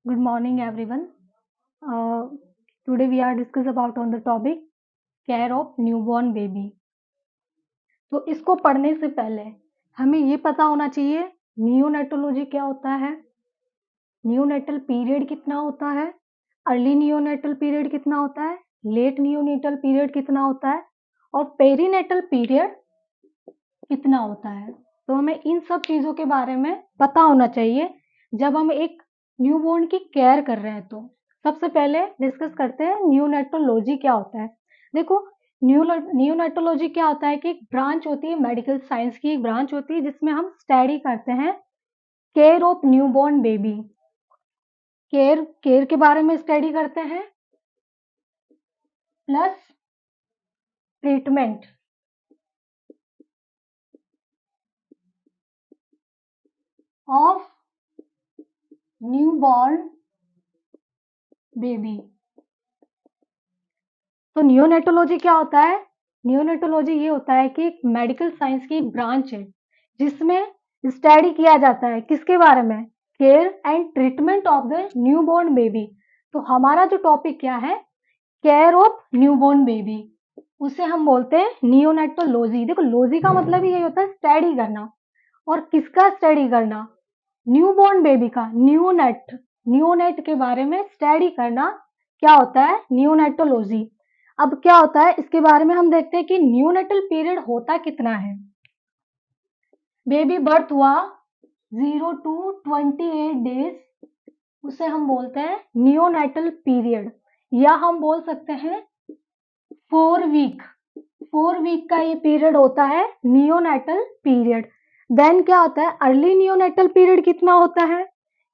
Good morning, everyone. Uh, Today we are discuss about on the topic care of newborn baby. तो इसको पढ़ने से पहले हमें ये पता होना चाहिए नियोनेटोलॉजी क्या होता है, नियोनेटल पीरियड कितना होता है, अर्ली नियोनेटल पीरियड कितना होता है, लेट नियोनेटल पीरियड कितना होता है और पेरीनेटल पीरियड कितना होता है। तो हमें इन सब चीज़ों के बारे में पता होना चाहिए जब हम एक न्यूबॉर्न की केयर कर रहे हैं। तो सबसे पहले डिस्कस करते हैं न्यूनेटोलॉजी क्या होता है। देखो, न्यूनेटोलॉजी क्या होता है कि एक ब्रांच होती है, मेडिकल साइंस की एक ब्रांच होती है जिसमें हम स्टडी करते हैं care of newborn baby. Care care के बारे में स्टडी करते हैं plus treatment of newborn baby. तो नियोनेटोलॉजी क्या होता है? नियोनेटोलॉजी ये होता है कि एक मेडिकल साइंस की एक ब्रांच है जिसमें स्टडी किया जाता है किसके बारे में? Care and treatment of the newborn baby. तो हमारा जो टॉपिक क्या है? Care of newborn baby. उसे हम बोलते हैं नियोनेटोलॉजी। देखो, लॉजी का मतलब ही यही होता है स्टडी करना। और किसका स्टडी करना? न्यूबॉर्न बेबी का। नियोनेट के बारे में स्टडी करना क्या होता है? नियोनेटोलॉजी। अब क्या होता है इसके बारे में हम देखते हैं कि न्यूनेटल पीरियड होता कितना है। बेबी बर्थ हुआ 0 to 28 डेज, उसे हम बोलते हैं नियोनेटल पीरियड, या हम बोल सकते हैं 4 वीक। 4 वीक का ये पीरियड होता है नियोनेटल पीरियड। देन क्या होता है? अर्ली नियोनेटल पीरियड कितना होता है,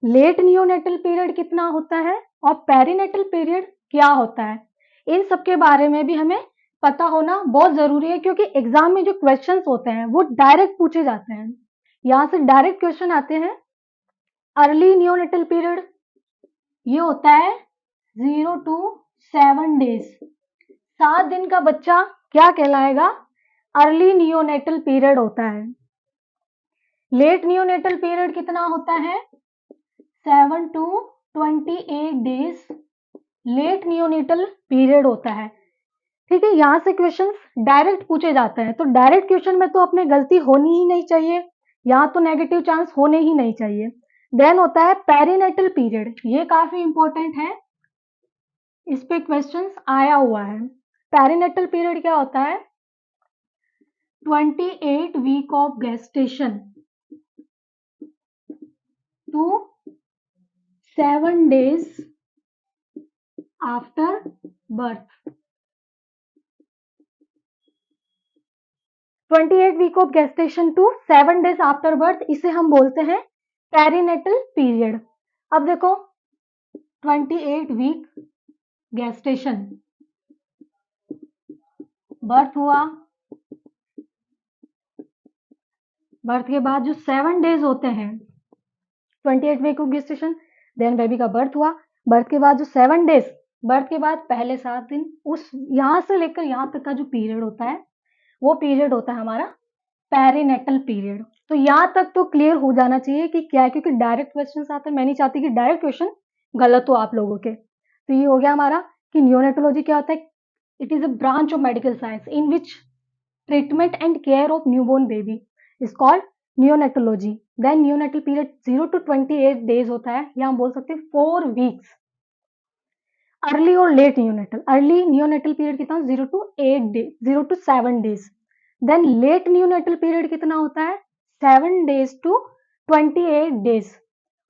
लेट नियोनेटल पीरियड कितना होता है और पेरीनेटल पीरियड क्या होता है। इन सब के बारे में भी हमें पता होना बहुत जरूरी है, क्योंकि एग्जाम में जो क्वेश्चंस होते हैं वो डायरेक्ट पूछे जाते हैं। यहाँ से डायरेक्ट क्वेश्चन आते हैं। अर्ली नियोनेटल पीरियड ये होता है 0 to 7 डेज। 7 दिन का बच्चा क्या कहलाएगा? अर्ली नियोनेटल पीरियड होता है। लेट नियोनेटल पीरियड कितना होता है? 7 to 28 days late neonatal period होता है। ठीक है, यहाँ से क्वेश्चंस डायरेक्ट पूछे जाते हैं, तो डायरेक्ट क्वेश्चन में तो अपने गलती होनी ही नहीं चाहिए, यहाँ तो नेगेटिव चांस होने ही नहीं चाहिए। देन होता है पेरीनेटल पीरियड, ये काफी इंपॉर्टेंट है, इस पे क्वेश्चंस आया हुआ है। पेरीनेटल पीरियड क्या होता है? 28 week of gestation to 7 days after birth। 28 week of gestation to 7 days after birth, इसे हम बोलते हैं पेरीनेटल पीरियड। अब देखो, 28 वीक गेस्टेशन, बर्थ हुआ, बर्थ के बाद जो 7 डेज होते हैं, 28 week of gestation, then baby का बर्थ हुआ, बर्थ के बाद जो 7 डेज, बर्थ के बाद पहले 7 दिन, उस यहाँ से लेकर यहाँ तक का जो पीरियड होता है वो पीरियड होता है हमारा पेरीनेटल पीरियड। तो यहाँ तक तो क्लियर हो जाना चाहिए कि क्या है, क्योंकि डायरेक्ट क्वेश्चंस आते हैं, मैं नहीं चाहती कि डायरेक्ट क्वेश्चन गलत हो आप लोगों के। तो ये हो गया हमारा कि नियोनेटोलॉजी क्या होता है। It is a branch of medical science in which treatment and care of newborn baby is called neonatology। then neonatal period 0 to 28 days होता है, या हम बोल सकते हैं 4 वीक्स। अर्ली और late neonatal, early neonatal period कितना? 0 to 7 days. Then late neonatal period कितना होता है? 7 डेज to 28 डेज,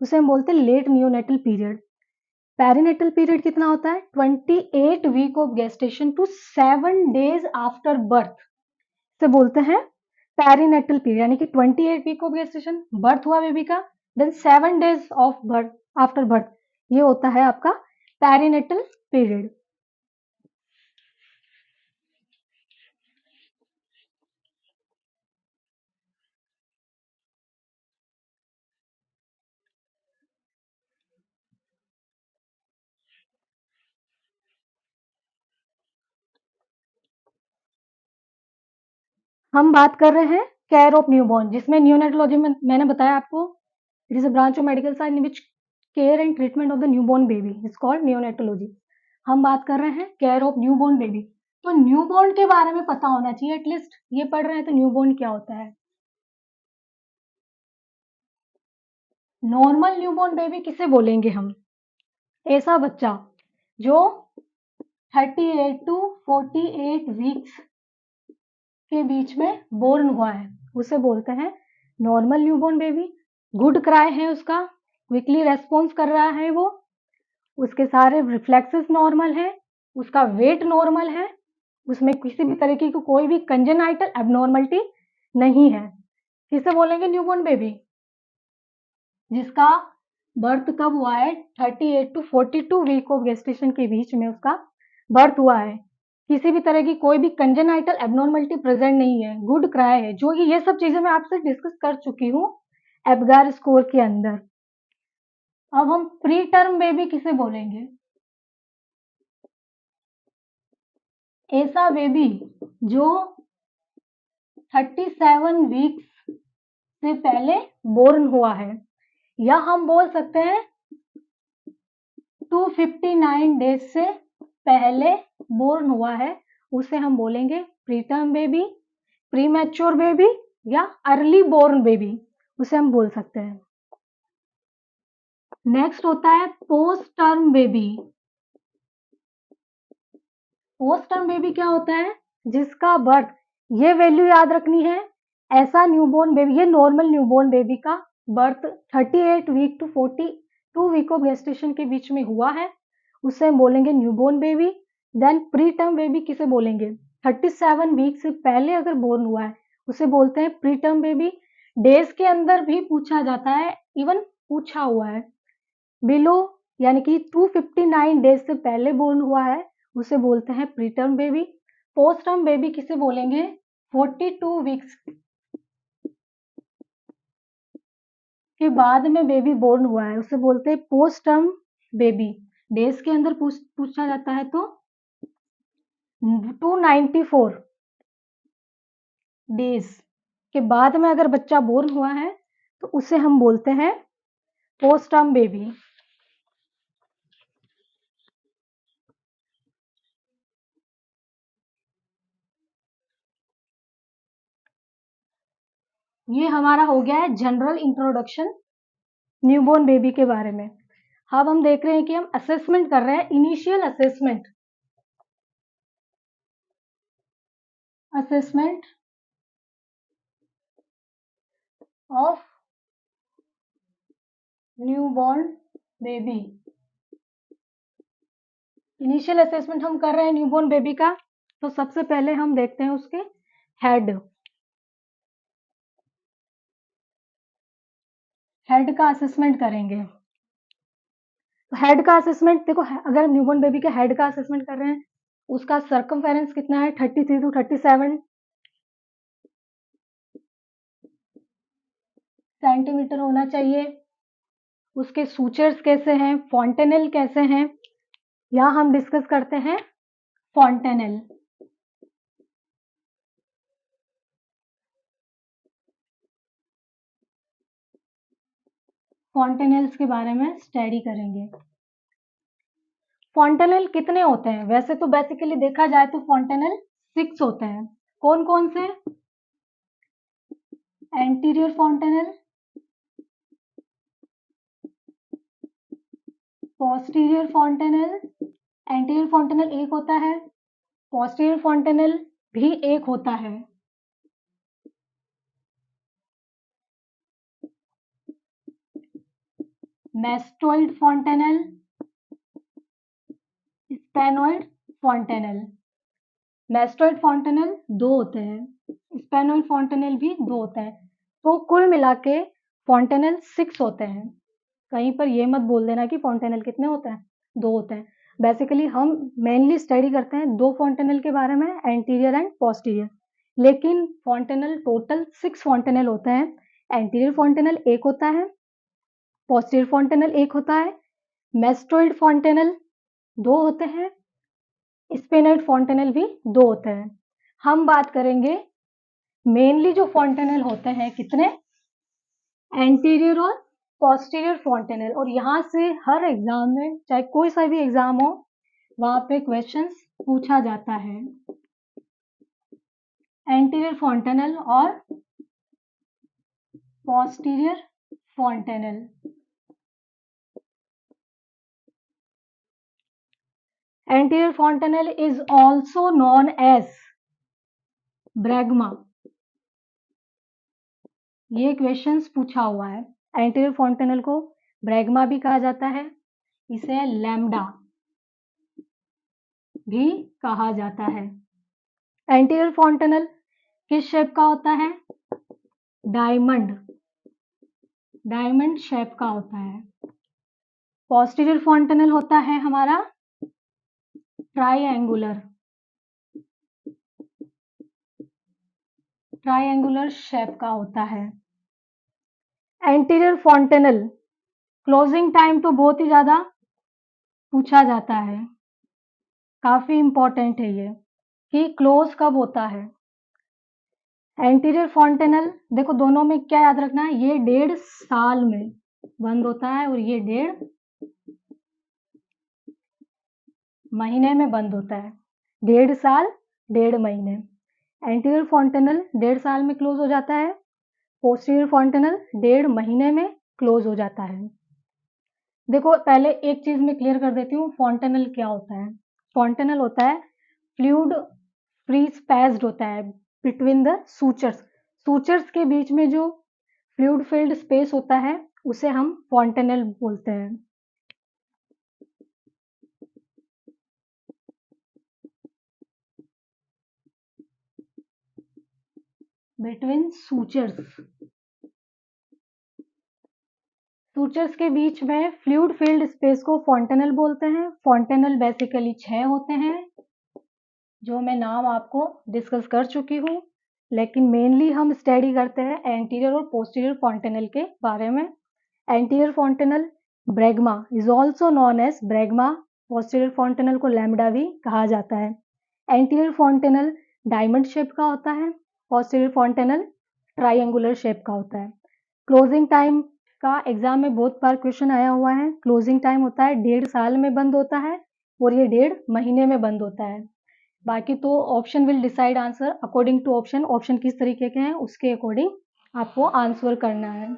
उसे हम बोलते हैं late neonatal period. Perinatal period कितना होता है? 28 week of gestation to 7 days after birth, से बोलते हैं पेरीनेटल पीरियड। यानी कि 28 वीक ऑफ गेस्टेशन, बर्थ हुआ बेबी का, then 7 days of birth after birth, ये होता है आपका पेरीनेटल पीरियड। हम बात कर रहे हैं केयर ऑफ न्यूबॉर्न, जिसमें न्यूनेटोलॉजी में मैंने बताया आपको, it is a branch of medical science in which care and treatment of the newborn baby is called neonatology. हम बात कर रहे हैं केयर ऑफ न्यूबॉर्न बेबी। तो न्यूबॉर्न के बारे में पता होना चाहिए एटलीस्ट, ये पढ़ रहे हैं तो न्यूबॉर्न क्या होता है। नॉर्मल न्यूबॉर्न बेबी किसे बोलेंगे हम? ऐसा बच्चा जो 38 टू 48 वीक्स के बीच में बोर्न हुआ है, उसे बोलते हैं normal newborn baby. Good cry है उसका, क्विकली रेस्पॉन्स कर रहा है वो, उसके सारे रिफ्लेक्सेस नॉर्मल है, उसका वेट नॉर्मल है, उसमें किसी भी तरीके की कोई भी कंजेनाइटल एबनॉर्मलिटी नहीं है। किसे बोलेंगे न्यूबॉर्न बेबी? जिसका बर्थ कब हुआ है? 38 टू 42 वीक ऑफ गेस्टेशन के बीच में उसका बर्थ हुआ है, किसी भी तरह की कोई भी कंजेनाइटल एबनॉर्मलिटी प्रेजेंट नहीं है, गुड क्राई है, जो कि ये सब चीजें मैं आपसे डिस्कस कर चुकी हूँ एब्गार स्कोर के अंदर। अब हम प्री टर्म बेबी किसे बोलेंगे? ऐसा बेबी जो 37 वीक्स से पहले बोर्न हुआ है, या हम बोल सकते हैं 259 डेज से पहले बोर्न हुआ है, उसे हम बोलेंगे pre term baby, pre mature baby या अर्ली बोर्न बेबी, उसे हम बोल सकते हैं। नेक्स्ट होता है post term baby. Post term baby क्या होता है? जिसका बर्थ, ये वैल्यू याद रखनी है, ऐसा न्यूबॉर्न बेबी, ये नॉर्मल न्यूबॉर्न बेबी का birth 38 week to 42 week of gestation के बीच में हुआ है, उसे हम बोलेंगे newborn baby. Then preterm baby किसे बोलेंगे? 37 वीक से पहले अगर बोर्न हुआ है, उसे बोलते हैं प्री टर्म बेबी। डेज के अंदर भी पूछा जाता है, इवन पूछा हुआ है। बिलो यानी कि 259 डेज से पहले बोर्न हुआ है, उसे बोलते हैं pre term baby. Post term baby किसे बोलेंगे? 42 वीक्स के बाद में बेबी बोर्न हुआ है, उसे बोलते हैं पोस्ट टर्म बेबी। डेज के अंदर पूछा जाता है तो 294 डेज के बाद में अगर बच्चा बोर्न हुआ है तो उसे हम बोलते हैं पोस्ट टर्म बेबी। ये हमारा हो गया है जनरल इंट्रोडक्शन न्यूबॉर्न बेबी के बारे में। अब हम देख रहे हैं कि हम असेसमेंट कर रहे हैं, initial assessment of newborn baby. Initial assessment हम कर रहे हैं न्यूबॉर्न बेबी का, तो सबसे पहले हम देखते हैं उसके हेड का असेसमेंट करेंगे। तो हेड का असेसमेंट देखो, अगर न्यूबॉर्न बेबी के हेड का असेसमेंट कर रहे हैं, उसका सर्कमफेरेंस कितना है? 33 टू 37 सेंटीमीटर होना चाहिए। उसके सूचर्स कैसे हैं, फॉन्टेनेल कैसे हैं, यहाँ हम डिस्कस करते हैं फॉन्टेनेल। फॉन्टेनेल्स के बारे में स्टडी करेंगे। फॉन्टेनेल कितने होते हैं? वैसे तो बेसिकली देखा जाए तो फॉन्टेनेल 6 होते हैं। कौन कौन से? Anterior fontanelle, posterior fontanelle. Anterior fontanelle एक होता है, पोस्टीरियर फॉन्टेनेल भी एक होता है। Mastoid fontanelle, sphenoid fontanelle. Mastoid fontanelle 2 होते हैं, स्पेनोइड फॉन्टेनेल भी 2 होते हैं। तो कुल मिला के फॉन्टेनेल 6 होते हैं। कहीं पर ये मत बोल देना कि फॉन्टेनेल कितने होते हैं, 2 होते हैं। बेसिकली हम मेनली स्टडी करते हैं 2 फॉन्टेनेल के बारे में, एंटीरियर एंड पोस्टीरियर, लेकिन फॉन्टेनेल टोटल 6 फॉन्टेनेल होते हैं। एंटीरियर फॉन्टेनेल एक होता है, पोस्टीरियर फॉन्टेनेल एक होता है, मैस्टोइड फॉन्टेनेल 2 होते हैं, स्पेनोइड फॉन्टेनेल भी 2 होते हैं। हम बात करेंगे मेनली जो फॉन्टेनेल होते हैं कितने, एंटीरियर और पोस्टीरियर फॉन्टेनल। और यहाँ से हर एग्जाम में, चाहे कोई सा भी एग्जाम हो, वहां पे क्वेश्चंस पूछा जाता है। एंटीरियर फॉन्टेनल और posterior fontanelle. Anterior fontanelle is also known as bregma. ये क्वेश्चंस पूछा हुआ है। एंटीरियर फॉन्टेनल को ब्रैग्मा भी कहा जाता है, इसे लैम्डा भी कहा जाता है। एंटीरियर फॉन्टेनल किस शेप का होता है? डायमंड, डायमंड शेप का होता है। पोस्टीरियर फॉन्टेनल होता है हमारा ट्राइएंगुलर, ट्राइएंगुलर शेप का होता है। एंटीरियर फॉन्टेनल क्लोजिंग टाइम तो बहुत ही ज्यादा पूछा जाता है, काफी इंपॉर्टेंट है ये कि क्लोज कब होता है। एंटीरियर फॉन्टेनल देखो, दोनों में क्या याद रखना है, ये 1.5 साल में बंद होता है और ये 1.5 महीने में बंद होता है। 1.5 साल 1.5 महीने। एंटीरियर फॉन्टेनल 1.5 साल में क्लोज हो जाता है, पोस्टीरियर फॉन्टेनल 1.5 महीने में क्लोज हो जाता है। देखो पहले एक चीज मैं क्लियर कर देती हूँ, फॉन्टेनल क्या होता है। फॉन्टेनल होता है फ्लूइड फ्री स्पेस्ड होता है बिटवीन द सूचर्स। सूचर्स के बीच में जो फ्लूइड फिल्ड स्पेस होता है उसे हम फॉन्टेनल बोलते हैं। बिटवीन सूचर्स, सूचर्स के बीच में फ्लूइड फिल्ड स्पेस को फॉन्टेनल बोलते हैं। फॉन्टेनल बेसिकली 6 होते हैं, जो मैं नाम आपको डिस्कस कर चुकी हूँ, लेकिन मेनली हम स्टडी करते हैं एंटीरियर और पोस्टीरियर फॉन्टेनल के बारे में। Anterior fontanelle bregma is also known as bregma. Posterior fontanelle को लैम्डा भी कहा जाता है। एंटीरियर फॉन्टेनल डायमंड शेप का होता है, पोस्टीरियर फॉन्टेनल ट्राइएंगुलर शेप का होता है। क्लोजिंग टाइम का एग्जाम में बहुत बार क्वेश्चन आया हुआ है। क्लोजिंग टाइम होता है 1.5 साल में बंद होता है और ये 1.5 महीने में बंद होता है। बाकी तो option will decide answer according to option. Option किस तरीके के हैं उसके अकॉर्डिंग आपको आंसर करना है।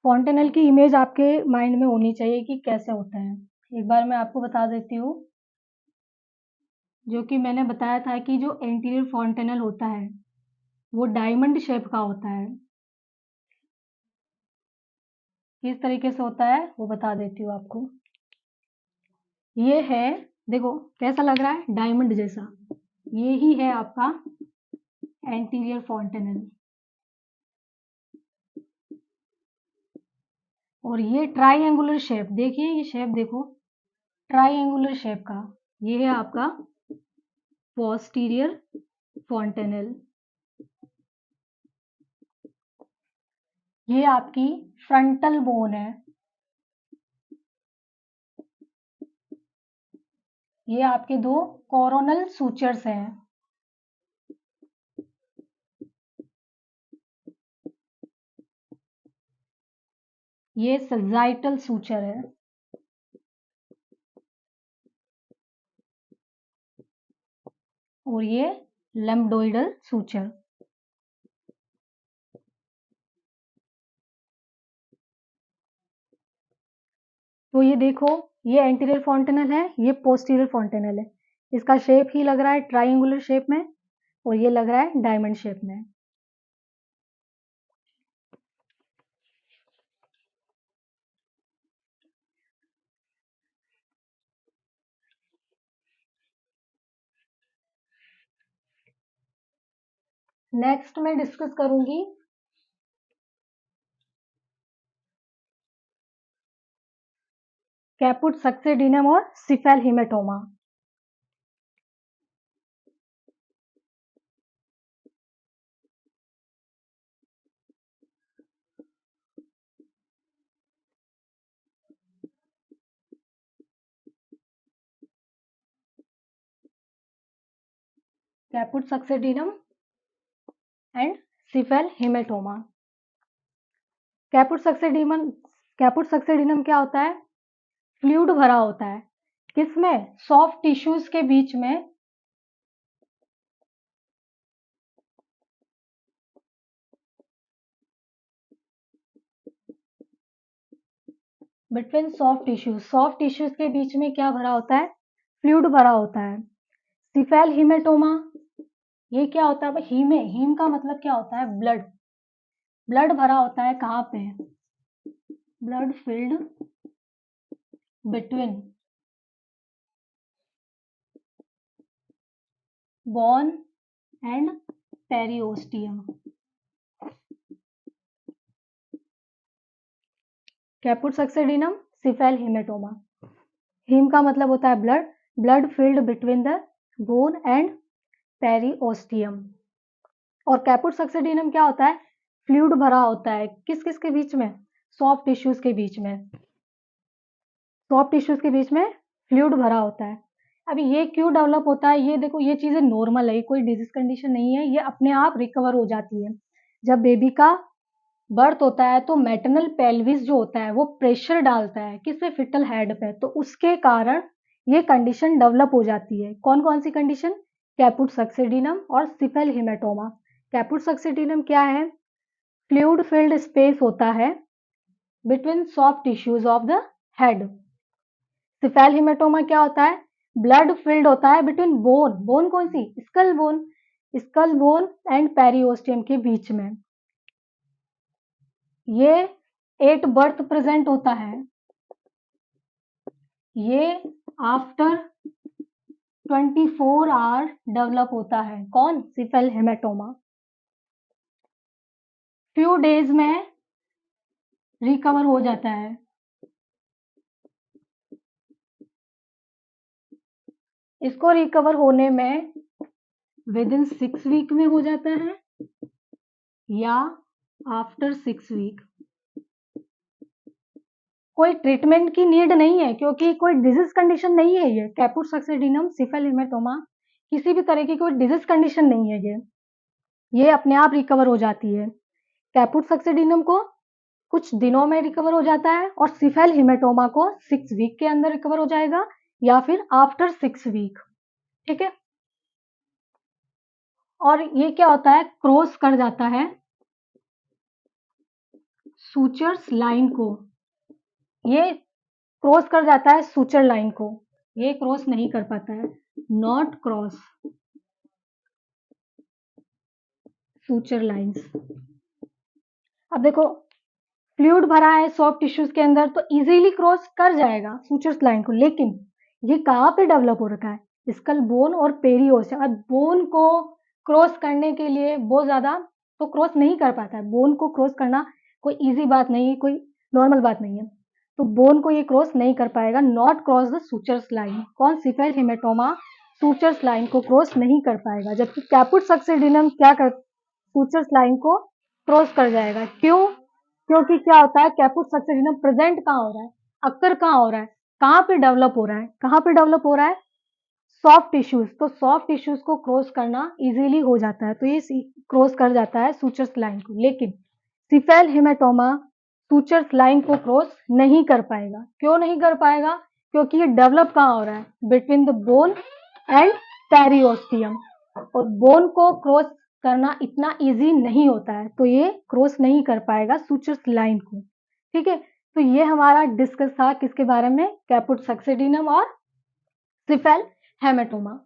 फॉन्टेनल की इमेज आपके माइंड में होनी चाहिए कि कैसे होता है। एक बार मैं आपको बता देती हूँ, जो कि मैंने बताया था कि जो एंटीरियर फॉन्टेनल होता है वो डायमंड शेप का होता है। किस तरीके से होता है वो बता देती हूँ आपको। ये है, देखो कैसा लग रहा है, डायमंड जैसा। ये ही है आपका एंटीरियर फॉन्टेनल। और ये ट्राइएंगुलर शेप, देखिए ये शेप देखो, ट्राइएंगुलर शेप का, ये है आपका पोस्टीरियर फॉन्टेनल। ये आपकी फ्रंटल बोन है। ये आपके 2 कोरोनल सूचर्स हैं। ये सजाइटल सूचर है और ये लैम्बडोइडल सूचर। तो ये देखो, ये एंटीरियर फॉन्टेनल है, ये पोस्टीरियर फॉन्टेनल है। इसका शेप ही लग रहा है ट्राइंगुलर शेप में और ये लग रहा है डायमंड शेप में। नेक्स्ट मैं डिस्कस करूंगी कैपुट सक्सेडिनम और cephalhaematoma. Caput succedaneum and cephalhaematoma. Caput succedaneum क्या होता है? फ्लूइड भरा होता है, किसमें? सॉफ्ट टिश्यूज के बीच में, बिटवीन सॉफ्ट टिश्यूज के बीच में क्या भरा होता है? फ्लूइड भरा होता है। सिफेल हेमेटोमा, ये क्या होता है? हीम का मतलब क्या होता है? ब्लड भरा होता है, कहाँ पे? Blood filled between bone and periosteum. Caput succedaneum, cephalhaematoma. Haem का मतलब होता है blood filled between the bone and periosteum. और कैपुट सक्सेडिनम क्या होता है? फ्लूइड भरा होता है, किस किस के बीच में? सॉफ्ट टिश्यूज के बीच में। सॉफ्ट टिश्यूज के बीच में फ्लूइड भरा होता है। अभी ये क्यों डेवलप होता है? ये देखो, ये चीजें नॉर्मल है, कोई डिजीज कंडीशन नहीं है, ये अपने आप रिकवर हो जाती है। जब बेबी का बर्थ होता है तो मैटरनल पेल्विस जो होता है वो प्रेशर डालता है किस पे? फिटल हेड पे, तो उसके कारण ये कंडीशन डेवलप हो जाती है। कौन कौन सी कंडीशन? कैपुट सक्सेडिनम और सिफेल हेमेटोमा। कैपुट सक्सेडिनम क्या है? फ्लूइड फिल्ड स्पेस होता है between soft tissues of the head. Cephalhaematoma क्या होता है? ब्लड फिल्ड होता है बिटवीन बोन कौन सी? स्कल बोन एंड पेरिओस्टियम के बीच में। ये एट बर्थ प्रेजेंट होता है, ये आफ्टर 24 आवर डेवलप होता है। कौन? सिफेल हेमेटोमा। फ्यू डेज में रिकवर हो जाता है। इसको रिकवर होने में विद इन 6 वीक में हो जाता है या आफ्टर 6 वीक। कोई ट्रीटमेंट की नीड नहीं है क्योंकि कोई डिजीज कंडीशन नहीं है। ये कैपुट सक्सेडिनम, सिफेल हेमेटोमा किसी भी तरह की कोई डिजीज कंडीशन नहीं है। ये अपने आप रिकवर हो जाती है। कैपुट सक्सेडिनम को कुछ दिनों में रिकवर हो जाता है और सिफेल हेमेटोमा को 6 वीक के अंदर रिकवर हो जाएगा या फिर आफ्टर 6 वीक। ठीक है। और ये क्या होता है? क्रॉस कर जाता है सूचर्स लाइन को। ये क्रॉस कर जाता है सूचर लाइन को, ये क्रॉस नहीं कर पाता है। Not cross suture lines. अब देखो, फ्लूइड भरा है सॉफ्ट टिश्यूज के अंदर तो इजीली क्रॉस कर जाएगा सूचर्स लाइन को, लेकिन ये कहाँ पे डेवलप हो रखा है? स्कल बोन और पेरिओस्टियम। अब बोन को क्रॉस करने के लिए बहुत ज्यादा तो क्रॉस नहीं कर पाता है। बोन को क्रॉस करना कोई इजी बात नहीं है, कोई नॉर्मल बात नहीं है, तो बोन को ये क्रॉस नहीं कर पाएगा। Not cross the sutures line. कौन? सिफेल हेमेटोमा सूचर्स लाइन को क्रॉस नहीं कर पाएगा, जबकि कैपुट सक्सेडिनम क्या कर सूचर्स लाइन को क्रॉस कर जाएगा। क्यों? क्योंकि क्या होता है? कैपुट सक्सेडिनम प्रेजेंट कहाँ हो रहा है? अक्कर कहाँ हो रहा है? कहाँ पे डेवलप हो रहा है? कहाँ पे डेवलप हो रहा है? Soft tissues. तो सॉफ्ट टिश्यूज को क्रॉस करना इजीली हो जाता है, तो ये क्रॉस कर जाता है सूचर्स लाइन को। लेकिन सिफेल हेमेटोमा सूचर्स लाइन को क्रॉस नहीं कर पाएगा। क्यों नहीं कर पाएगा? क्योंकि ये डेवलप कहाँ हो रहा है? Between the bone and periosteum, और बोन को क्रॉस करना इतना इजी नहीं होता है, तो ये क्रॉस नहीं कर पाएगा सूचर्स लाइन को। ठीक है। तो ये हमारा डिस्कस था किसके बारे में? कैपुट सक्सेडिनम और सिफेल हेमेटोमा।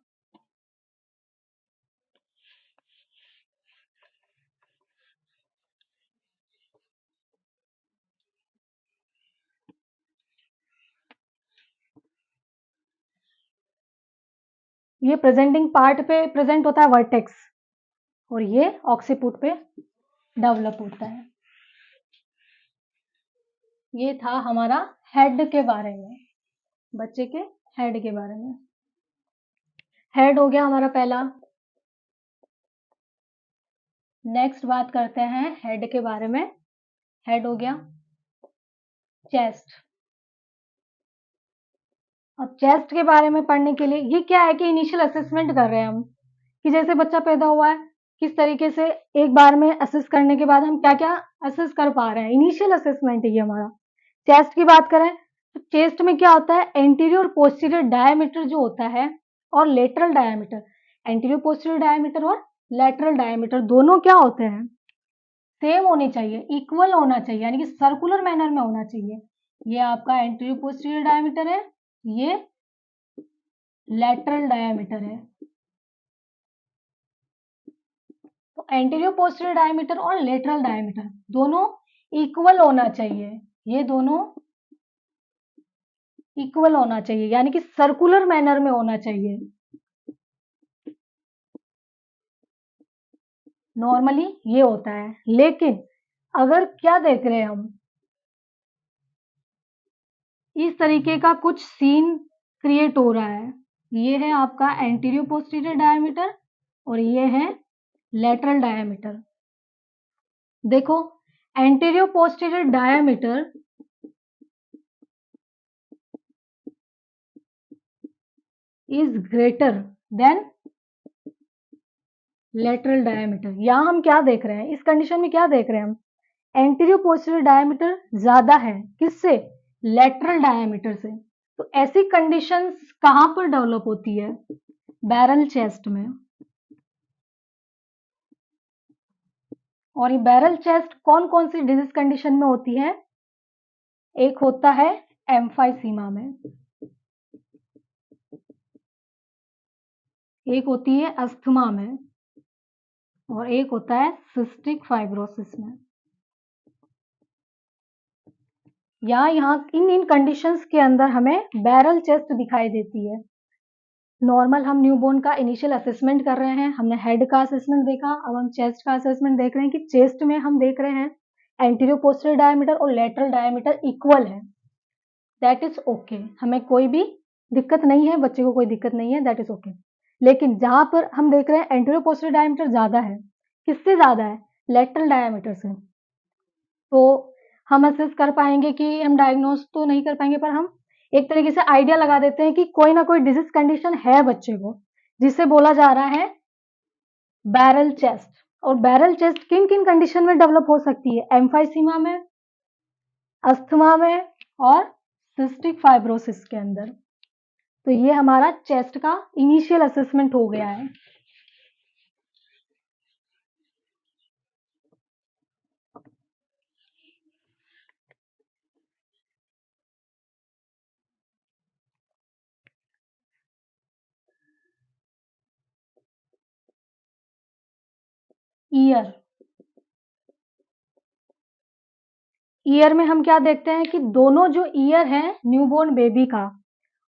ये प्रेजेंटिंग पार्ट पे प्रेजेंट होता है वर्टेक्स, और ये ऑक्सीपुट पे डेवलप होता है। ये था हमारा हेड के बारे में, बच्चे के हेड के बारे में। हेड हो गया हमारा पहला। नेक्स्ट बात करते हैं हेड के बारे में। हेड हो गया। चेस्ट। अब चेस्ट के बारे में पढ़ने के लिए ये क्या है कि इनिशियल असेसमेंट कर रहे हैं हम कि जैसे बच्चा पैदा हुआ है, किस तरीके से एक बार में असेस करने के बाद हम क्या-क्या असेस कर पा रहे हैं। इनिशियल असेसमेंट है ये हमारा। चेस्ट की बात करें तो चेस्ट में क्या होता है, एंटीरियर और पोस्टीरियर डायमीटर जो होता है और lateral diameter, anterior posterior diameter और लेटरल डायमीटर दोनों क्या होते हैं, सेम होने चाहिए, इक्वल होना चाहिए, यानी कि सर्कुलर मैनर में होना चाहिए। ये आपका एंटीरियर पोस्टीरियर डायमीटर है, ये लेटरल डायमीटर है। तो एंटीरियर पोस्टीरियर डायमीटर और लेटरल डायमीटर दोनों इक्वल होना चाहिए, ये दोनों इक्वल होना चाहिए, यानी कि सर्कुलर मैनर में होना चाहिए। नॉर्मली ये होता है, लेकिन अगर क्या देख रहे हैं हम, इस तरीके का कुछ सीन क्रिएट हो रहा है। ये है आपका एंटीरियर पोस्टीरियर डायमीटर और ये है लेटरल डायमीटर। देखो, anterior posterior diameter is greater than lateral diameter. यहां हम क्या देख रहे हैं, इस कंडीशन में क्या देख रहे हैं हम, एंटीरियर पोस्टीरियर डायमीटर ज्यादा है, किससे, लेटरल डायमीटर से। तो ऐसी कंडीशंस कहां पर डेवलप होती है, बैरल चेस्ट में। और ये बैरल चेस्ट कौन कौन सी डिजीज कंडीशन में होती है, एक होता है एम्फाइसीमा में, एक होती है अस्थमा में और एक होता है सिस्टिक फाइब्रोसिस में। यहाँ इन कंडीशंस के अंदर हमें बैरल चेस्ट दिखाई देती है। नॉर्मल हम न्यूबॉर्न का इनिशियल असेसमेंट कर रहे हैं, हमने हेड का असेसमेंट देखा, अब हम चेस्ट का असेसमेंट देख रहे हैं कि चेस्ट में हम देख रहे हैं एंटीरियर पोस्टीरियर डायमीटर और लेटरल डायमीटर इक्वल है, दैट इज ओके, हमें कोई भी दिक्कत नहीं है, बच्चे को कोई दिक्कत नहीं है, दैट इज ओके। लेकिन जहां पर हम देख रहे हैं एंटीरियर पोस्टीरियर डायमीटर ज्यादा है, किससे ज्यादा है, लेटरल डायमीटर से, तो हम असेस कर पाएंगे कि हम डायग्नोस तो नहीं कर पाएंगे, पर हम एक तरीके से आइडिया लगा देते हैं कि कोई ना कोई डिजीज कंडीशन है बच्चे को, जिसे बोला जा रहा है बैरल चेस्ट। और बैरल चेस्ट किन किन कंडीशन में डेवलप हो सकती है, एम्फाइसीमा में, अस्थमा में और सिस्टिक फाइब्रोसिस के अंदर। तो ये हमारा चेस्ट का इनिशियल असेसमेंट हो गया है। ईयर, ईयर में हम क्या देखते हैं कि दोनों जो ईयर है न्यूबॉर्न बेबी का,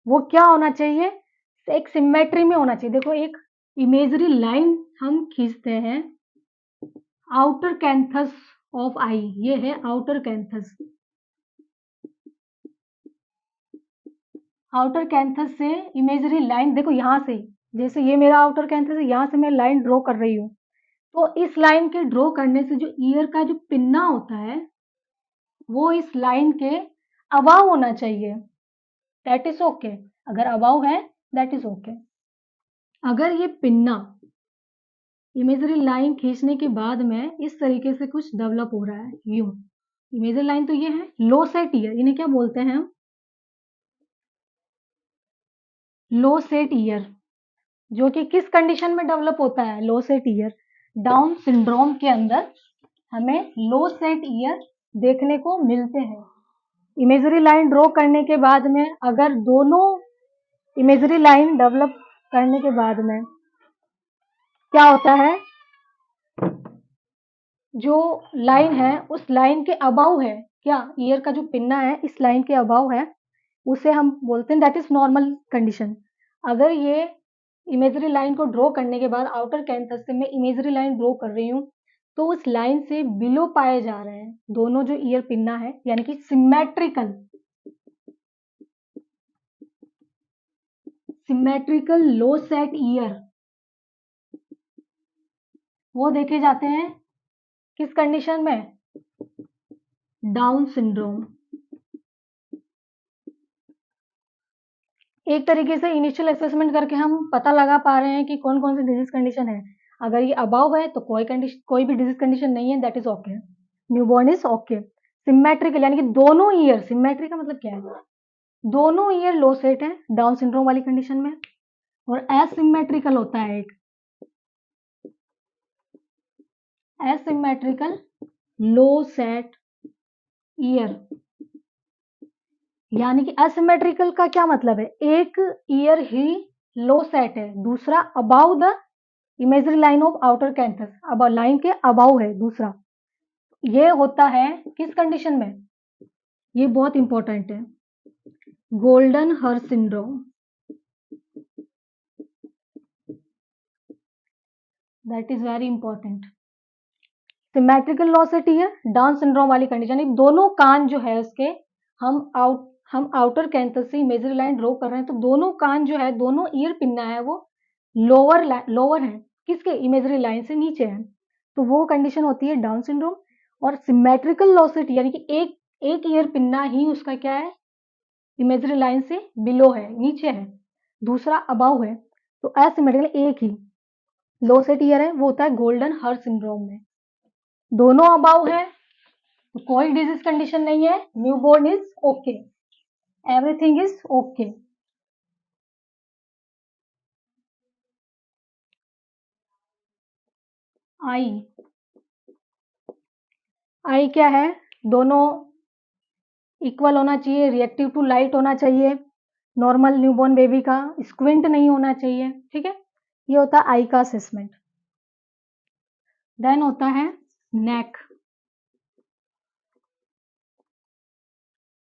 वो क्या होना चाहिए, एक सिमेट्री में होना चाहिए। देखो, एक इमेजरी लाइन हम खींचते हैं, आउटर कैंथस ऑफ आई, ये है आउटर कैंथस। आउटर कैंथस से इमेजरी लाइन, देखो यहां से, जैसे ये मेरा आउटर कैंथस है, यहां से मैं लाइन ड्रॉ कर रही हूँ, तो इस लाइन के ड्रॉ करने से जो ईयर का जो पिन्ना होता है वो इस लाइन के अबाव होना चाहिए, दैट इज ओके। अगर अबाव है दैट इज ओके। अगर ये पिन्ना इमेजरी लाइन खींचने के बाद में इस तरीके से कुछ डेवलप हो रहा है, यूं, इमेजरी लाइन तो ये है, लो सेट ईयर, इन्हें क्या बोलते हैं हम, लो सेट ईयर, जो कि किस कंडीशन में डेवलप होता है, लो सेट ईयर, डाउन सिंड्रोम के अंदर हमें लो सेट ईयर देखने को मिलते हैं। इमेजरी लाइन ड्रॉ करने के बाद में अगर दोनों इमेजरी लाइन डेवलप करने के बाद में क्या होता है, जो लाइन है उस लाइन के अबाव है, क्या ईयर का जो पिन्ना है इस लाइन के अबाव है, उसे हम बोलते हैं दैट इज नॉर्मल कंडीशन। अगर ये इमेजरी लाइन को ड्रॉ करने के बाद आउटर कैंथस से मैं इमेजरी लाइन ड्रॉ कर रही हूँ, तो उस लाइन से बिलो पाए जा रहे हैं दोनों जो ईयर पिन्ना है, यानी कि सिमेट्रिकल लो सेट ईयर, वो देखे जाते हैं किस कंडीशन में, डाउन सिंड्रोम। एक तरीके से इनिशियल असेसमेंट करके हम पता लगा पा रहे हैं कि कौन कौन सी डिजीज कंडीशन है। अगर ये अबाव है तो कोई भी डिजीज कंडीशन नहीं है, that is okay, newborn is okay. Symmetrical यानी कि दोनों ईयर, सिमेट्री का मतलब क्या है, दोनों ईयर लो सेट है डाउन सिंड्रोम वाली कंडीशन में, और एसिमेट्रिकल होता है एक, एसिमेट्रिकल लो सेट ईयर। यानी कि एसिमेट्रिकल का क्या मतलब है, एक ईयर ही लो सेट है, दूसरा about the imagery line of outer canthus, अब लाइन के अबाउ है दूसरा। ये होता है किस कंडीशन में, ये बहुत इंपॉर्टेंट है, golden her syndrome, that is very important. Symmetrical law से टी है डाउन सिंड्रोम वाली कंडीशन, दोनों कान जो है उसके, हम आउटर कैंथस से इमेजरी लाइन ड्रॉ कर रहे हैं, तो दोनों कान जो है, दोनों ईयर पिन्ना है वो लोअर है, किसके, इमेजरी लाइन से नीचे है, तो वो कंडीशन होती है डाउन सिंड्रोम। और सिमेट्रिकल लॉसिटी यानी कि एक ईयर पिन्ना ही उसका क्या है, इमेजरी लाइन से बिलो है, नीचे है, दूसरा अबाउ है, तो एसिमेट्रिकल एक ही लो सेट ईयर है, वो होता है गोल्डन हर सिंड्रोम में। दोनों अबाउ है तो कोई डिजीज कंडीशन नहीं है, newborn is okay, everything is okay. आई, आई क्या है, दोनों इक्वल होना चाहिए, रिएक्टिव टू लाइट होना चाहिए, नॉर्मल न्यूबॉर्न बेबी का स्क्विंट नहीं होना चाहिए, ठीक है, ये होता है आई का असेसमेंट। देन होता है नेक,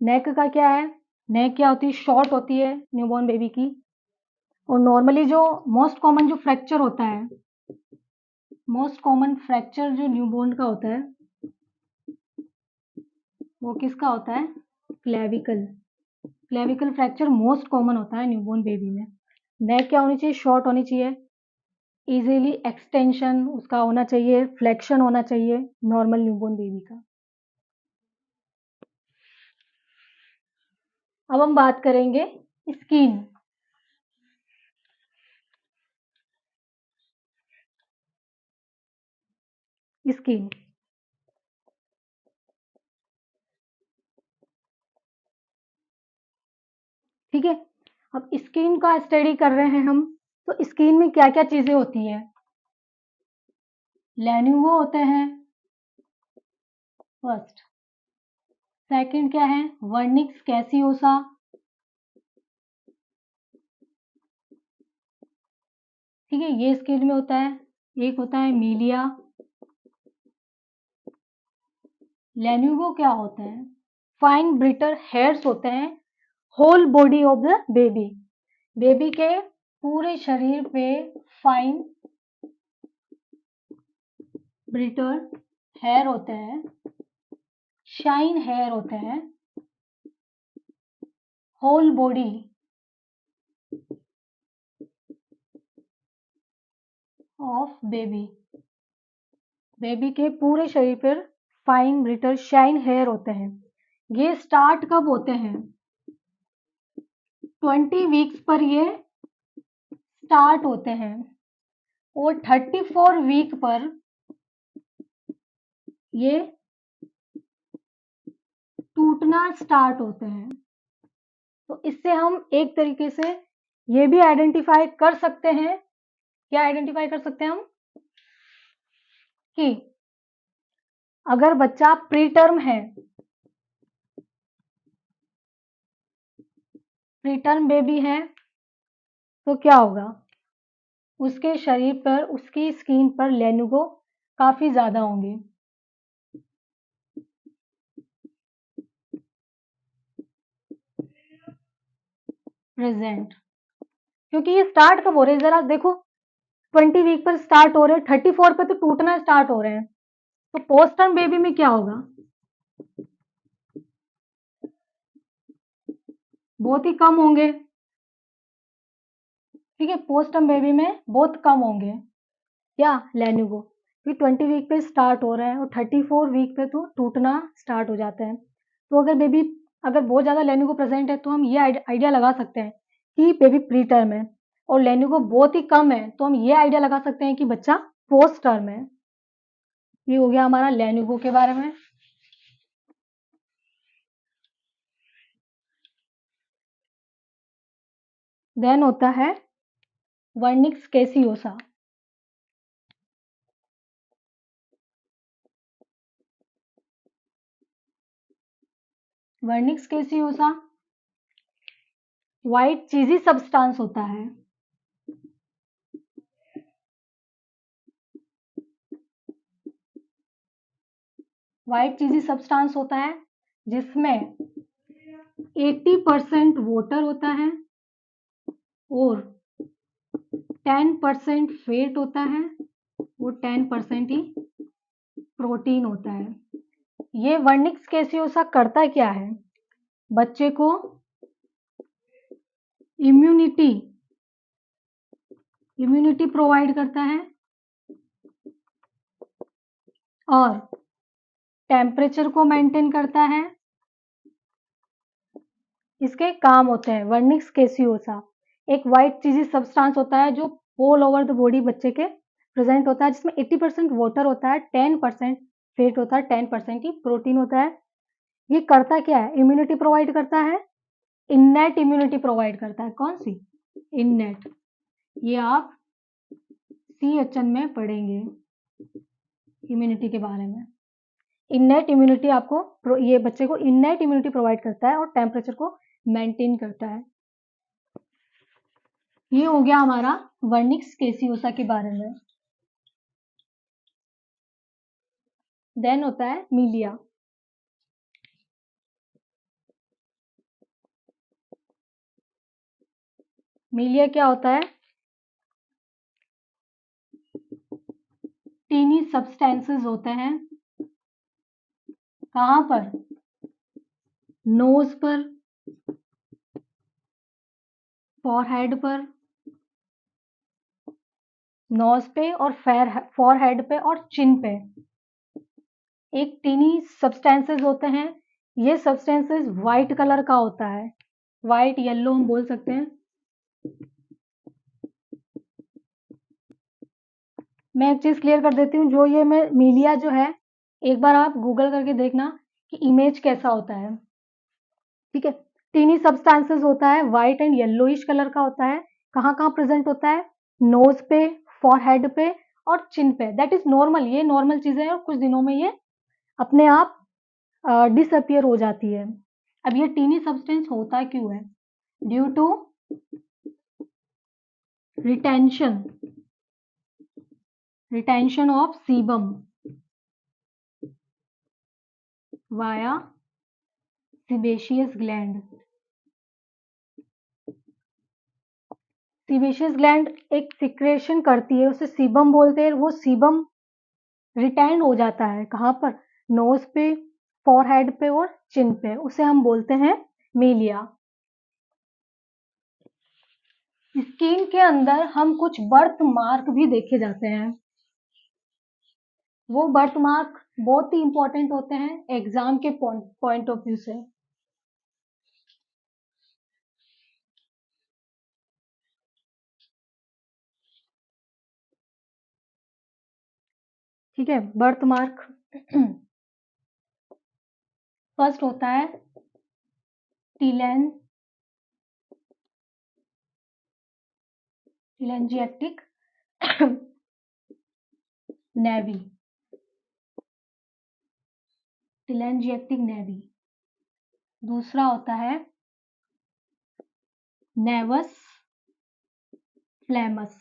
नेक का क्या है, नेक क्या होती है, शॉर्ट होती है न्यूबॉर्न बेबी की, और नॉर्मली जो मोस्ट कॉमन जो फ्रैक्चर होता है, मोस्ट कॉमन फ्रैक्चर जो न्यूबॉर्न का होता है वो किसका होता है, clavicle, clavicle fracture most common होता है न्यूबॉर्न बेबी में। नेक क्या होनी चाहिए, शॉर्ट होनी चाहिए, इजीली एक्सटेंशन उसका होना चाहिए, फ्लेक्शन होना चाहिए नॉर्मल न्यूबॉर्न बेबी का। अब हम बात करेंगे स्किन, स्किन ठीक है। अब स्किन का स्टडी कर रहे हैं हम, तो स्किन में क्या क्या चीजें होती है, लैन्यूवो होते हैं फर्स्ट, सेकंड क्या है, वर्निक्स कैसियोसा, ठीक है, ये स्किन में होता है। एक होता है मीलिया, लैन्यूवो क्या होता है, फाइन ब्रिटर हेयर्स होते हैं, whole body of the baby, baby के पूरे शरीर पे फाइन ब्रिटर हेयर होते हैं, शाइन हेयर होते हैं, whole body of baby, baby के पूरे शरीर पर फाइन ब्रिटर शाइन हेयर होते हैं। ये स्टार्ट कब होते हैं, 20 वीक्स पर ये स्टार्ट होते हैं, और 34 वीक पर ये टूटना स्टार्ट होते हैं। तो इससे हम एक तरीके से ये भी आइडेंटिफाई कर सकते हैं, क्या आइडेंटिफाई कर सकते हैं हम, कि अगर बच्चा प्रीटर्म है, प्रीटर्म बेबी है, तो क्या होगा, उसके शरीर पर, उसकी स्किन पर लेनुगो काफी ज्यादा होंगे, प्रेजेंट, क्योंकि ये स्टार्ट कब हो रहे हैं, जरा देखो, 20 वीक पर स्टार्ट हो रहे हैं, 34 पे तो टूटना स्टार्ट हो रहे हैं, तो पोस्ट टर्म बेबी में क्या होगा, बहुत ही कम होंगे, ठीक है, पोस्ट टर्म बेबी में बहुत कम होंगे क्या, लेन्यूगो, क्योंकि 20 वीक पे स्टार्ट हो रहा है और 34 वीक पे तो टूटना स्टार्ट हो जाता है। तो अगर बेबी, अगर बहुत ज़्यादा लेन्यूगो प्रेजेंट है तो हम ये आइडिया लगा सकते हैं कि बेबी प्री टर्म है और लेन्यूगो बहुत ही कम है, तो हम ये आइडिया लगा सकते हैं कि बच्चा पोस्ट टर्म है। ये हो गया हमारा लेन्यूगो के बारे में। देन होता है वर्निक्स कैसियोसा। वर्निक्स कैसियोसा व्हाइट चीजी सब्सटेंस होता है। व्हाइट चीजी सब्सटेंस होता है जिसमें 80% वाटर होता है और 10% फैट होता है और 10% ही प्रोटीन होता है। ये वर्निक्स कैसियोसा करता क्या है? बच्चे को इम्यूनिटी प्रोवाइड करता है और टेम्परेचर को मेंटेन करता है। इसके काम होते हैं। वर्निक्स कैसियोसा एक व्हाइट चीजी सब्सटेंस होता है जो ऑल ओवर द बॉडी बच्चे के प्रेजेंट होता है, जिसमें 80% वाटर होता है, 10% फैट होता है, 10% ही प्रोटीन होता है। ये करता क्या है? इम्यूनिटी प्रोवाइड करता है, इननेट इम्यूनिटी प्रोवाइड करता है। कौन सी? इननेट। ये आप CHN में पढ़ेंगे इम्यूनिटी के बारे में। इननेट इम्यूनिटी आपको ये बच्चे को इननेट इम्यूनिटी प्रोवाइड करता है और टेम्परेचर को मेंटेन करता है। ये हो गया हमारा वर्निक्स कैसियोसा के बारे में। देन होता है मीलिया। मीलिया क्या होता है? टीनी सब्सटेंसेस होते हैं। कहां पर? नोज पर, फॉरहेड पर, नोज पे और फॉरहेड पे और चिन पे एक टीनी सब्सटेंसेस होते हैं। ये सब्सटेंसेस व्हाइट कलर का होता है, व्हाइट येलो हम बोल सकते हैं। मैं एक चीज क्लियर कर देती हूँ, जो ये मैं मीलिया जो है, एक बार आप गूगल करके देखना कि इमेज कैसा होता है। ठीक है, टीनी सब्सटेंसेस होता है, व्हाइट एंड येलोइश कलर का होता है। कहाँ कहाँ प्रेजेंट होता है? नोज पे, फॉरहेड पे और चिन पे। दैट इज नॉर्मल, ये नॉर्मल चीजें हैं और कुछ दिनों में ये अपने आप डिसअपियर हो जाती है। अब ये टीनी सब्सटेंस होता क्यों है? Due to retention of sebum via sebaceous gland. Sebaceous gland एक सिक्रेशन करती है, उसे सीबम बोलते हैं। वो सीबम रिटेन हो जाता है कहाँ पर? नोज पे, फॉरहेड पे और चिन पे। उसे हम बोलते हैं मीलिया। स्किन के अंदर हम कुछ बर्थ मार्क भी देखे जाते हैं। वो बर्थ मार्क बहुत ही इंपॉर्टेंट होते हैं एग्जाम के पॉइंट ऑफ व्यू से। ठीक है, बर्थ मार्क फर्स्ट होता है टीलेंजिएक्टिक नेवी। टीलेंजिएक्टिक नेवी। दूसरा होता है नेवस फ्लेमस।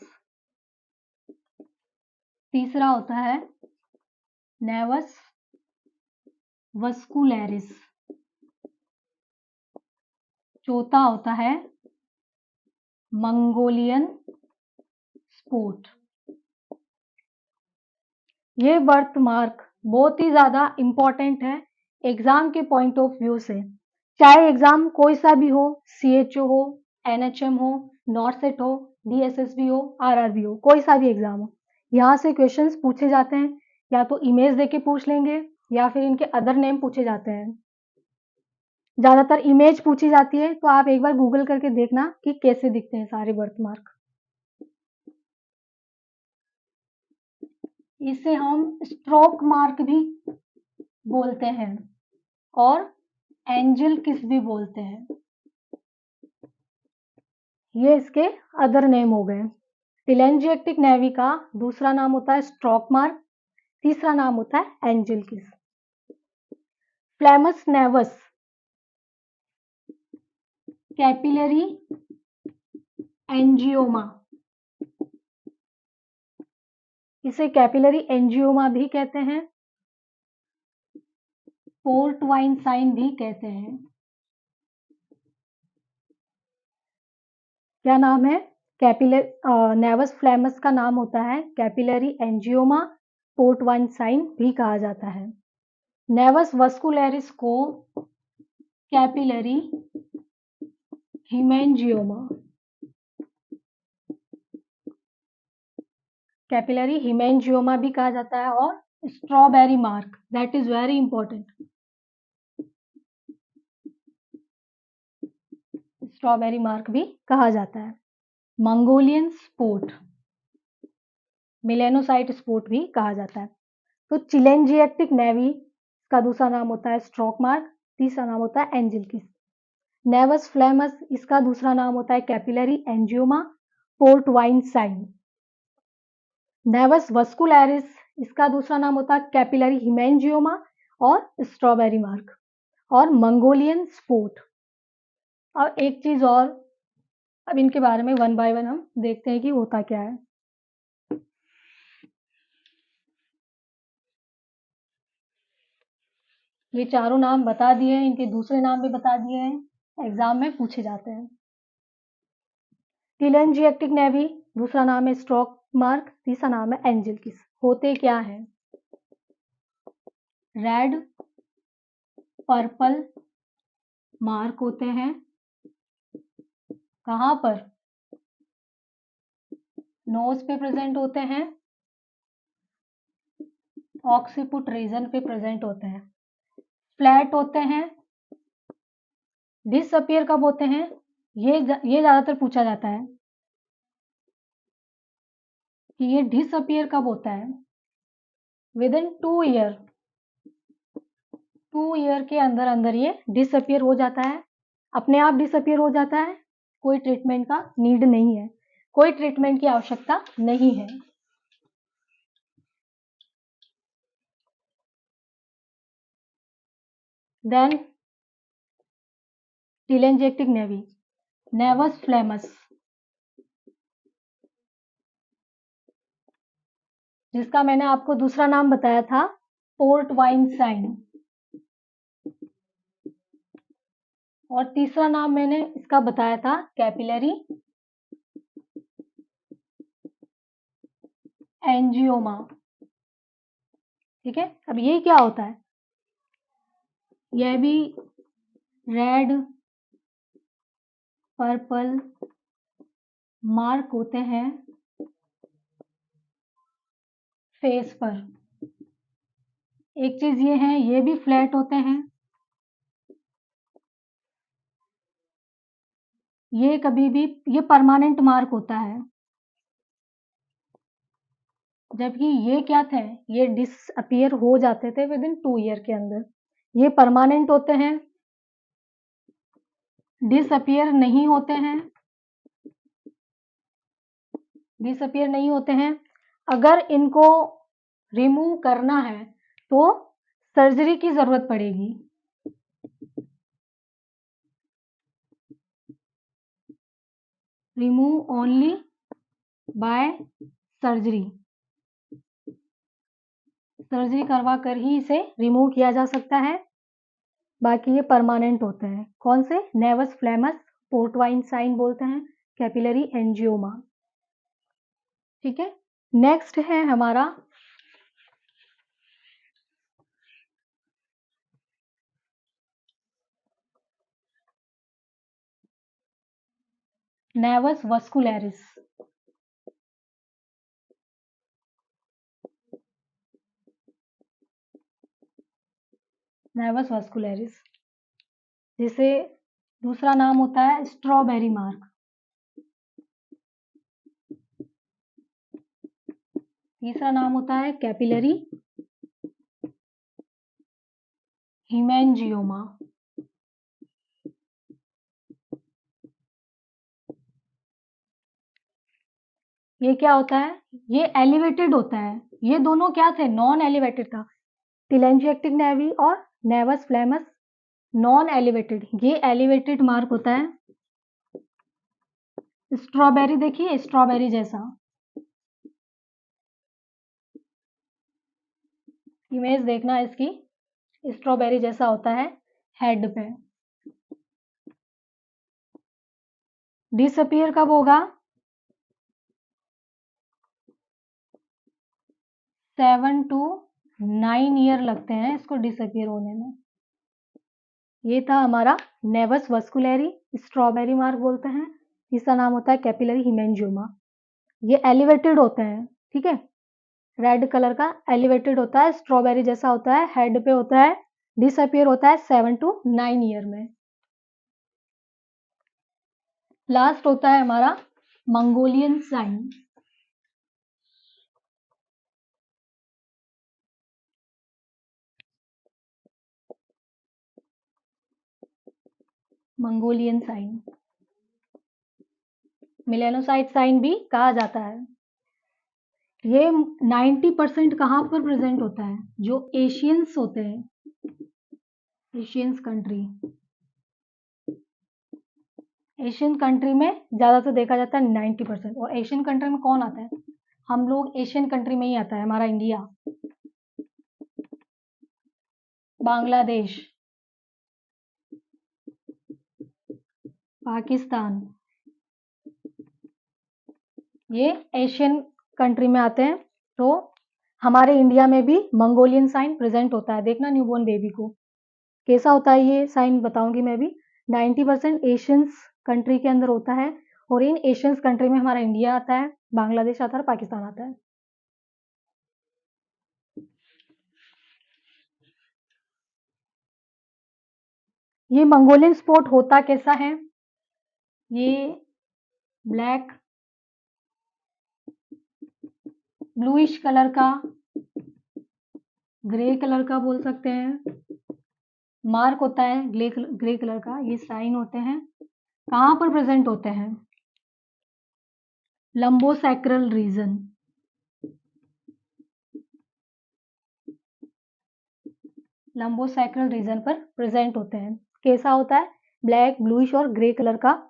तीसरा होता है नेवस वस्कुलैरिस। चौथा होता है मंगोलियन स्पोर्ट। ये बर्थ मार्क बहुत ही ज्यादा इंपॉर्टेंट है एग्जाम के पॉइंट ऑफ व्यू से। चाहे एग्जाम कोई सा भी हो, CHO हो, NHM हो, नॉर्सेट हो, DSSB हो, RRB हो, कोई सा भी एग्जाम हो, यहाँ से क्वेश्चंस पूछे जाते हैं। या तो इमेज देके पूछ लेंगे या फिर इनके अदर नेम पूछे जाते हैं। ज़्यादातर इमेज पूछी जाती है, तो आप एक बार गूगल करके देखना कि कैसे दिखते हैं सारे बर्थ मार्क। इसे हम स्ट्रोक मार्क भी बोलते हैं और एंजल किस भी बोलते हैं। ये इसके अदर नेम हो गए। टेलेंजियोटिक नेवी का दूसरा नाम होता है स्ट्रोक मार्क, तीसरा नाम होता है एंजल किस। फ्लेमस नेवस कैपिलरी एंजियोमा, इसे कैपिलरी एंजियोमा भी कहते हैं, पोर्ट वाइन साइन भी कहते हैं। क्या नाम है? नेवस फ्लेमस का नाम होता है capillary angioma, port wine sign भी कहा जाता है। नेवस वस्कुलरिस को कैपिलरी हिमेंजियोमा, कैपिलरी हिमेंजियोमा भी कहा जाता है। और strawberry mark, that is very important, strawberry mark भी कहा जाता है। मंगोलियन स्पोर्ट, मिलेनोसाइट स्पोर्ट भी कहा जाता है। तो चिलेंजिएटिक नेवी का दूसरा नाम होता है स्ट्रोक मार्क, तीसरा नाम होता है एंजल किस। नेवस फ्लेमस, इसका दूसरा नाम होता है capillary angioma, port wine sign. Naevus vascularis, इसका दूसरा नाम होता है कैपिलरी हिमेंजियोमा और स्ट्रॉबेरी मार्क। और मंगोलियन स्पोर्ट। और एक चीज और, अब इनके बारे में वन बाय वन हम देखते हैं कि होता क्या है। ये चारों नाम बता दिए हैं, इनके दूसरे नाम भी बता दिए हैं, एग्जाम में पूछे जाते हैं। टेलेंजियोटिक नेवी, दूसरा नाम है स्ट्रोक मार्क, तीसरा नाम है एंजल किस। होते क्या है? रेड पर्पल मार्क होते हैं। कहाँ पर? नोज पे प्रेजेंट होते हैं, ऑक्सीपुट रीजन पे प्रेजेंट होते हैं, फ्लैट होते हैं। डिसअपियर कब होते हैं? ये ज्यादातर पूछा जाता है कि ये डिसअपियर कब होता है। विद इन 2 ईयर, 2 ईयर के अंदर अंदर ये डिसअपियर हो जाता है, अपने आप डिसअपियर हो जाता है। कोई ट्रीटमेंट का नीड नहीं है, कोई ट्रीटमेंट की आवश्यकता नहीं है। देन टेलेंजियोटिक नेवी, नेवस फ्लेमस, जिसका मैंने आपको दूसरा नाम बताया था पोर्ट वाइन साइन, और तीसरा नाम मैंने इसका बताया था कैपिलरी एंजियोमा। ठीक है, अब ये क्या होता है? यह भी रेड पर्पल मार्क होते हैं फेस पर। एक चीज ये है, ये भी फ्लैट होते हैं। ये कभी भी, ये परमानेंट मार्क होता है, जबकि ये क्या थे, ये डिसअपियर हो जाते थे विद इन 2 ईयर के अंदर। ये परमानेंट होते हैं, डिसअपियर नहीं होते हैं, डिसअपियर नहीं होते हैं। अगर इनको रिमूव करना है तो सर्जरी की जरूरत पड़ेगी। Remove only by surgery, surgery करवा कर ही इसे रिमूव किया जा सकता है। बाकी ये परमानेंट होते हैं। कौन से? नेवस फ्लेमस, पोर्टवाइन साइन बोलते हैं, कैपिलरी एंजियोमा। ठीक है, नेक्स्ट है हमारा नेवस वस्कुलरिस। नेवस वस्कुलरिस, जिसे दूसरा नाम होता है स्ट्रॉबेरी मार्क। तीसरा नाम होता है कैपिलरी हीमेंजियोमा। ये क्या होता है? ये एलिवेटेड होता है। ये दोनों क्या थे? नॉन एलिवेटेड था। टिलेंजिएक्टिक नेवी और नेवस फ्लेमस नॉन एलिवेटेड। ये एलिवेटेड मार्क होता है। स्ट्रॉबेरी देखिए, स्ट्रॉबेरी जैसा। इमेज देखना इसकी, स्ट्रॉबेरी जैसा होता है हेड पे। डिसअपियर कब होगा? 7 to 9 ईयर लगते हैं इसको डिसअपियर होने में। ये था हमारा नेवस वस्कुलरी, स्ट्रॉबेरी मार्क बोलते हैं। इसका नाम होता है कैपिलरी हिमेंजियोमा। ये एलिवेटेड होते हैं, ठीक है। रेड कलर का एलिवेटेड होता है, स्ट्रॉबेरी जैसा होता है, हेड पे होता है, डिसअपियर होता है 7 to 9 ईयर में। लास्ट होता है हमारा Mongolian sign. Mongolian sign, melanocyte sign भी कहा जाता है। ये 90% कहाँ पर प्रेजेंट होता है? जो एशियंस होते हैं, एशियंस कंट्री, एशियन कंट्री में ज़्यादातर देखा जाता है 90%। और एशियन कंट्री में कौन आता है? हम लोग एशियन कंट्री में ही आता है हमारा इंडिया, बांग्लादेश, पाकिस्तान, ये एशियन कंट्री में आते हैं। तो हमारे इंडिया में भी मंगोलियन साइन प्रेजेंट होता है। देखना न्यूबॉर्न बेबी को कैसा होता है, ये साइन बताऊंगी मैं भी। 90% एशियंस कंट्री के अंदर होता है और इन एशियंस कंट्री में हमारा इंडिया आता है, बांग्लादेश आता है, पाकिस्तान आता है। ये मंगोलियन स्पॉट होता कैसा है? ये ब्लैक ब्लूइश कलर का, ग्रे कलर का बोल सकते हैं, मार्क होता है ग्रे कलर का। ये साइन होते हैं, कहाँ पर प्रेजेंट होते हैं? लंबोसैक्रल रीजन, लंबोसैक्रल रीजन पर प्रेजेंट होते हैं। कैसा होता है? ब्लैक ब्लूइश और ग्रे कलर का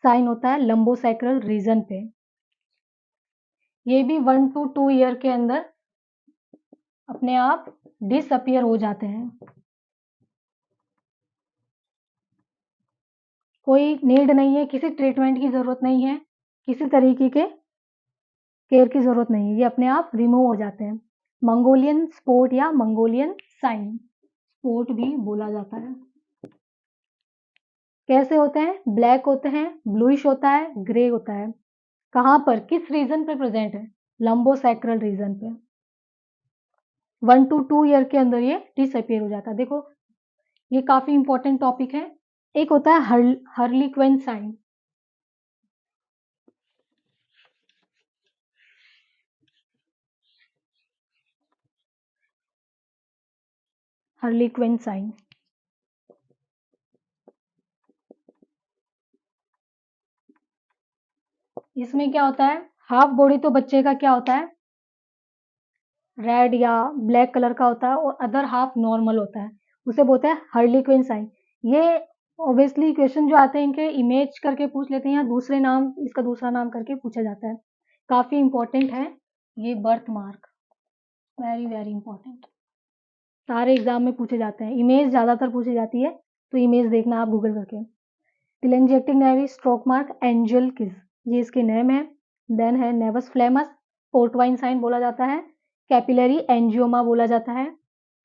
साइन होता है लंबोसैक्रल रीजन पे। ये भी 1 to 2 ईयर के अंदर अपने आप डिसअपियर हो जाते हैं। कोई नीड नहीं है, किसी ट्रीटमेंट की जरूरत नहीं है, किसी तरीके के केयर की जरूरत नहीं है, ये अपने आप रिमूव हो जाते हैं। मंगोलियन स्पॉट या मंगोलियन साइन स्पॉट भी बोला जाता है। कैसे होते हैं? ब्लैक होते हैं, ब्लूइश होता है, ग्रे होता है। कहाँ पर, किस रीजन पे प्रेजेंट है? लंबोसैक्रल रीजन पे। 1 to 2 ईयर के अंदर ये डिसअपियर हो जाता है। देखो ये काफी इंपॉर्टेंट टॉपिक है। एक होता है हर्लीक्वेन साइन। हर्लीक्वेन साइन, इसमें क्या होता है? हाफ बॉडी तो बच्चे का क्या होता है? रेड या ब्लैक कलर का होता है और अदर हाफ नॉर्मल होता है, उसे बोलते हैं हर्लीक्वेन साइन। ये ऑब्वियसली क्वेश्चन जो आते हैं इनके इमेज करके पूछ लेते हैं या दूसरे नाम, इसका दूसरा नाम करके पूछा जाता है। काफी इंपॉर्टेंट है ये birth mark, very very important. सारे एग्जाम में पूछे जाते हैं, इमेज ज्यादातर पूछी जाती है, तो इमेज देखना आप गूगल करके। टिलेंजिएक्टिक नेवी स्ट्रोक मार्क एंजल किस, ये इसके नेम है। देन है नेवस फ्लेमस, पोर्टवाइन साइन बोला जाता है, कैपिलरी एंजियोमा बोला जाता है।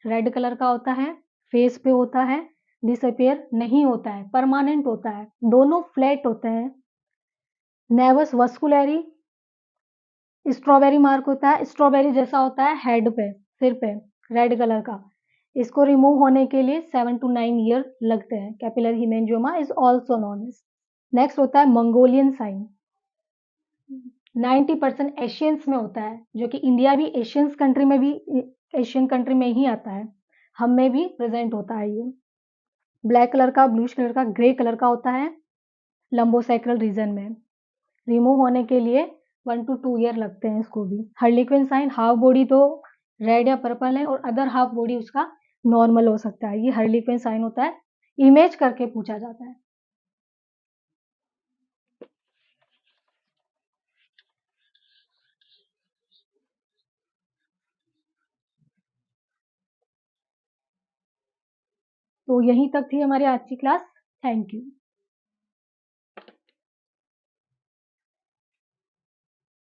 रेड कलर का होता है, फेस पे होता है, डिसअपियर नहीं होता है, परमानेंट होता है, दोनों फ्लैट होते हैं। नेवस वस्कुलरी स्ट्रॉबेरी मार्क होता है, स्ट्रॉबेरी जैसा होता है हेड पे, सिर पे, रेड कलर का। इसको रिमूव होने के लिए 7 to 9 ईयर लगते हैं। Capillary haemangioma is also known as. Next होता है मंगोलियन साइन। 90% एशियंस में होता है, जो कि इंडिया भी एशियन कंट्री में ही आता है। हम में भी प्रेजेंट होता है ये। ब्लैक कलर का, ब्लूइश कलर का, ग्रे कलर का होता है लंबोसैक्रल रीजन में। रिमूव होने के लिए 1 to 2 ईयर लगते हैं इसको भी। हार्लिक्विन साइन हाफ बॉडी तो रेड या पर्पल है और अदर हाफ बॉडी उसका नॉर्मल हो सकता है। ये हार्लिक्विन साइन होता है, इमेज करके पूछा जाता है। तो यहीं तक थी हमारी आज की क्लास। Thank you.